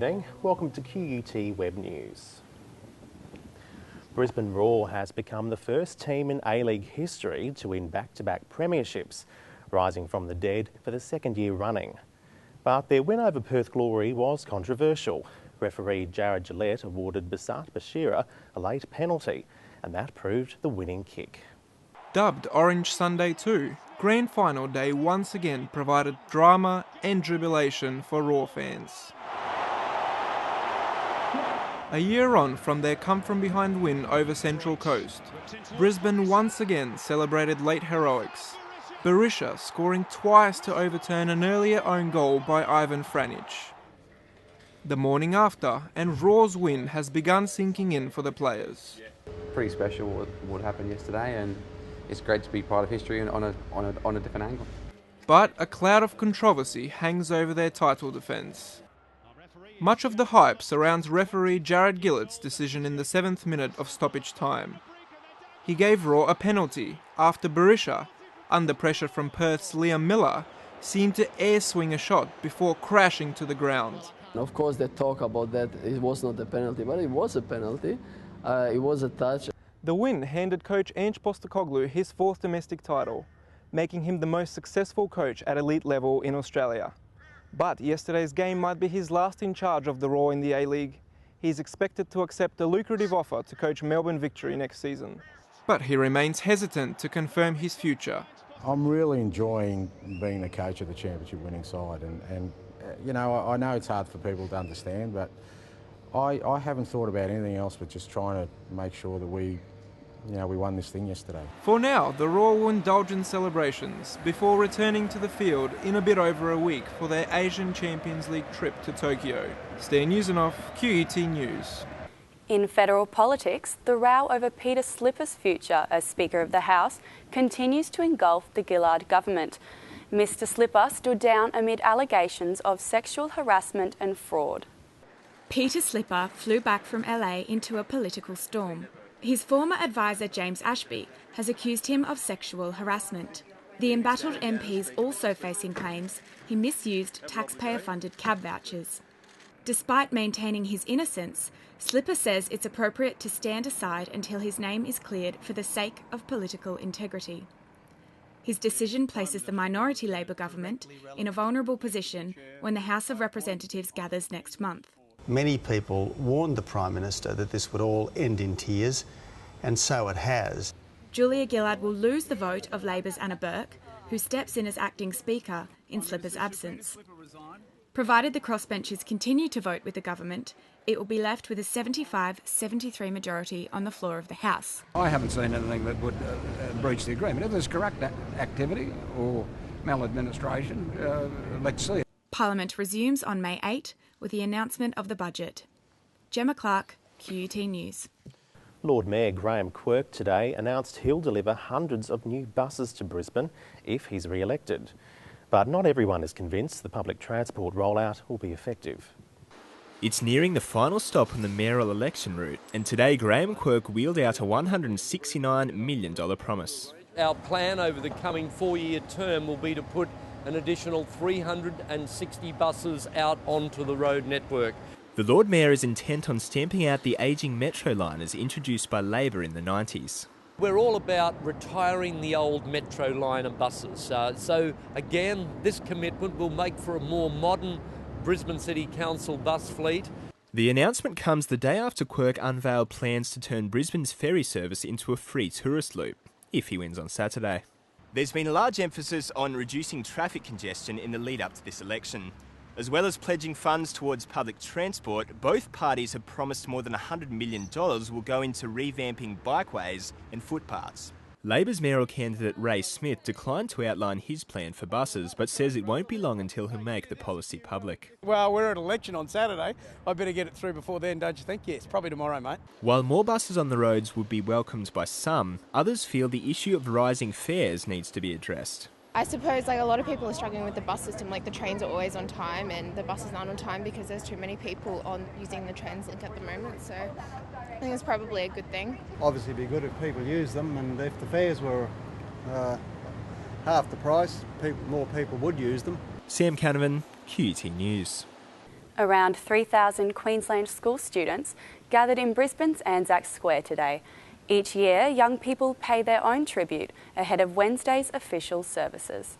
evening. Welcome to QUT Web News. Brisbane Roar has become the first team in A-League history to win back-to-back premierships, rising from the dead for the second year running. But their win over Perth Glory was controversial. Referee Gillard awarded Basat Bashira a late penalty, and that proved the winning kick. Dubbed Orange Sunday 2, Grand Final Day once again provided drama and jubilation for Roar fans. A year on from their come-from-behind win over Central Coast, Brisbane once again celebrated late heroics, Berisha scoring twice to overturn an earlier own goal by Ivan Franich. The morning after, and Roar's win has begun sinking in for the players. Pretty special what happened yesterday, and it's great to be part of history on a different angle. But a cloud of controversy hangs over their title defence. Much of the hype surrounds referee Gillard's decision in the 7th minute of stoppage time. He gave Roar a penalty after Berisha, under pressure from Perth's Liam Miller, seemed to air swing a shot before crashing to the ground. Of course they talk about that it was not a penalty, but it was a penalty. It was a touch. The win handed coach Ange Postecoglou his 4th domestic title, making him the most successful coach at elite level in Australia. But yesterday's game might be his last in charge of the Roar in the A-League. He's expected to accept a lucrative offer to coach Melbourne Victory next season. But he remains hesitant to confirm his future. I'm really enjoying being the coach of the championship winning side, and you know, I know it's hard for people to understand, but I haven't thought about anything else but just trying to make sure that we won this thing yesterday. For now, the Roar will indulge in celebrations before returning to the field in a bit over a week for their Asian Champions League trip to Tokyo. Stan Yuzanov, QUT News. In federal politics, the row over Peter Slipper's future as Speaker of the House continues to engulf the Gillard Government. Mr Slipper stood down amid allegations of sexual harassment and fraud. Peter Slipper flew back from LA into a political storm. His former advisor James Ashby has accused him of sexual harassment. The embattled MP is also facing claims he misused taxpayer-funded cab vouchers. Despite maintaining his innocence, Slipper says it's appropriate to stand aside until his name is cleared for the sake of political integrity. His decision places the minority Labor government in a vulnerable position when the House of Representatives gathers next month. Many people warned the Prime Minister that this would all end in tears, and so it has. Julia Gillard will lose the vote of Labor's Anna Burke, who steps in as acting Speaker in Slipper's absence. Provided the crossbenchers continue to vote with the government, it will be left with a 75-73 majority on the floor of the House. I haven't seen anything that would breach the agreement. If there's corrupt activity or maladministration, let's see it. Parliament resumes on May 8 with the announcement of the budget. Gemma Clark, QUT News. Lord Mayor Graham Quirk today announced he'll deliver hundreds of new buses to Brisbane if he's re-elected. But not everyone is convinced the public transport rollout will be effective. It's nearing the final stop on the mayoral election route, and today Graham Quirk wheeled out a $169 million promise. Our plan over the coming 4-year term will be to put an additional 360 buses out onto the road network. The Lord Mayor is intent on stamping out the ageing metro liners introduced by Labor in the 90s. We're all about retiring the old metro liner buses. So again, this commitment will make for a more modern Brisbane City Council bus fleet. The announcement comes the day after Quirk unveiled plans to turn Brisbane's ferry service into a free tourist loop, if he wins on Saturday. There's been a large emphasis on reducing traffic congestion in the lead up to this election. As well as pledging funds towards public transport, both parties have promised more than $100 million will go into revamping bikeways and footpaths. Labor's mayoral candidate Ray Smith declined to outline his plan for buses, but says it won't be long until he'll make the policy public. Well, we're at election on Saturday. I better get it through before then, don't you think? Yes, probably tomorrow, mate. While more buses on the roads would be welcomed by some, others feel the issue of rising fares needs to be addressed. I suppose a lot of people are struggling with the bus system, the trains are always on time and the buses aren't on time because there's too many people on using the TransLink at the moment, so I think it's probably a good thing. Obviously it'd be good if people use them, and if the fares were half the price, more people would use them. Sam Kahneman, QUT News. Around 3,000 Queensland school students gathered in Brisbane's Anzac Square today. Each year, young people pay their own tribute ahead of Wednesday's official services.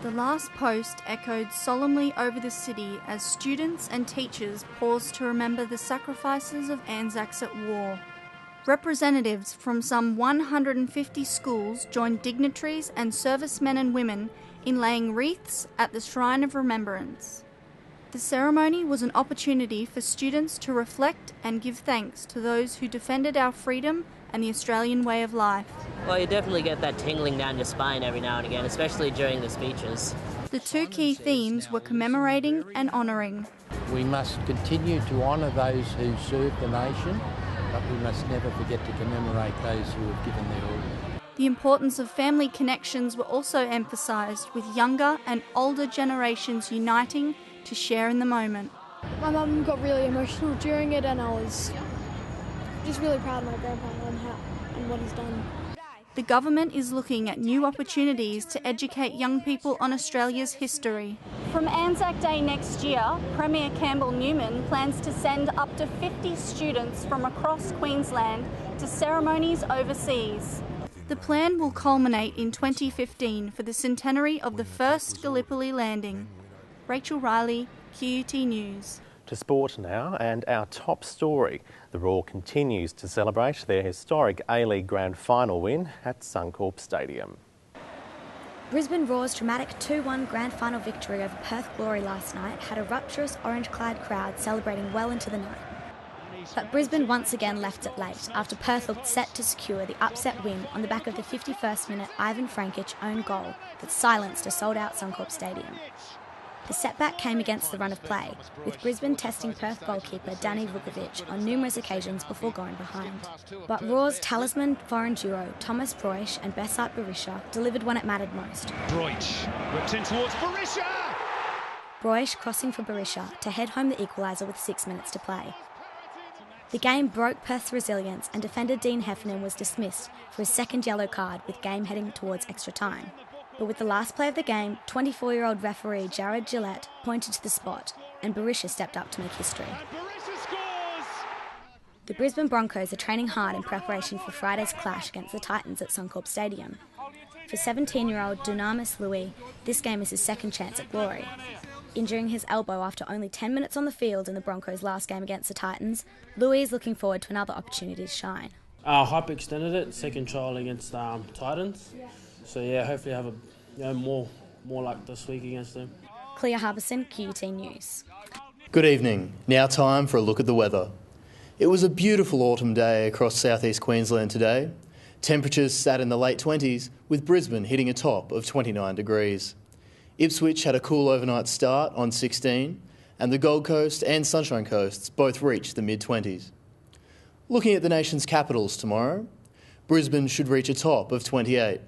The last post echoed solemnly over the city as students and teachers paused to remember the sacrifices of Anzacs at war. Representatives from some 150 schools joined dignitaries and servicemen and women in laying wreaths at the Shrine of Remembrance. The ceremony was an opportunity for students to reflect and give thanks to those who defended our freedom and the Australian way of life. Well, you definitely get that tingling down your spine every now and again, especially during the speeches. The two key themes were commemorating and honouring. We must continue to honour those who served the nation, but we must never forget to commemorate those who have given their all. The importance of family connections were also emphasised, with younger and older generations uniting to share in the moment. My mum got really emotional during it, and I was just really proud of my grandpa and what he's done. The government is looking at new opportunities to educate young people on Australia's history. From Anzac Day next year, Premier Campbell Neumann plans to send up to 50 students from across Queensland to ceremonies overseas. The plan will culminate in 2015 for the centenary of the first Gallipoli landing. Rachel Riley, QUT News. To sport now, and our top story. The Roar continues to celebrate their historic A-League Grand Final win at Suncorp Stadium. Brisbane Roar's dramatic 2-1 Grand Final victory over Perth Glory last night had a rapturous orange-clad crowd celebrating well into the night. But Brisbane once again left it late after Perth looked set to secure the upset win on the back of the 51st minute Ivan Frankic own goal that silenced a sold-out Suncorp Stadium. The setback came against the run of play, with Brisbane testing Perth goalkeeper Danny Vukovic on numerous occasions before going behind. But Roar's talisman foreign duo Thomas Broich and Besart Berisha delivered when it mattered most. Broich whipped in towards Berisha! Broich crossing for Berisha to head home the equaliser with 6 minutes to play. The game broke Perth's resilience, and defender Dean Heffernan was dismissed for his second yellow card, with game heading towards extra time. But with the last play of the game, 24-year-old referee Jared Gillard pointed to the spot, and Berisha stepped up to make history. The Brisbane Broncos are training hard in preparation for Friday's clash against the Titans at Suncorp Stadium. For 17-year-old Dunamis Louis, this game is his second chance at glory. Injuring his elbow after only 10 minutes on the field in the Broncos' last game against the Titans, Louis is looking forward to another opportunity to shine. Hyper-extended it, second trial against Titans. So yeah, hopefully have more like this week against them. Clea Harbison, QUT News. Good evening. Now time for a look at the weather. It was a beautiful autumn day across southeast Queensland today. Temperatures sat in the late 20s, with Brisbane hitting a top of 29 degrees. Ipswich had a cool overnight start on 16, and the Gold Coast and Sunshine Coasts both reached the mid-20s. Looking at the nation's capitals tomorrow, Brisbane should reach a top of 28.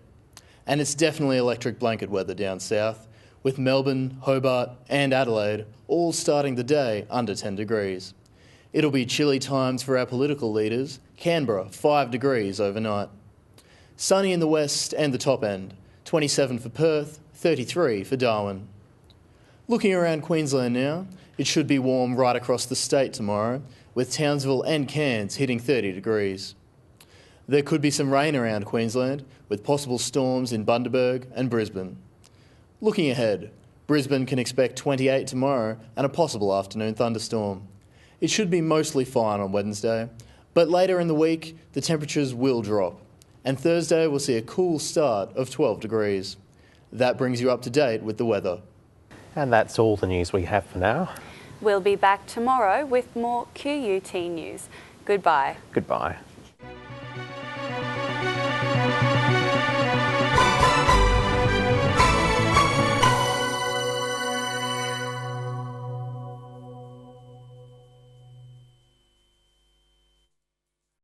And it's definitely electric blanket weather down south, with Melbourne, Hobart and Adelaide all starting the day under 10 degrees. It'll be chilly times for our political leaders. Canberra, 5 degrees overnight. Sunny in the west and the top end, 27 for Perth, 33 for Darwin. Looking around Queensland now, it should be warm right across the state tomorrow, with Townsville and Cairns hitting 30 degrees. There could be some rain around Queensland, with possible storms in Bundaberg and Brisbane. Looking ahead, Brisbane can expect 28 tomorrow and a possible afternoon thunderstorm. It should be mostly fine on Wednesday, but later in the week the temperatures will drop, and Thursday will see a cool start of 12 degrees. That brings you up to date with the weather. And that's all the news we have for now. We'll be back tomorrow with more QUT news. Goodbye. Goodbye.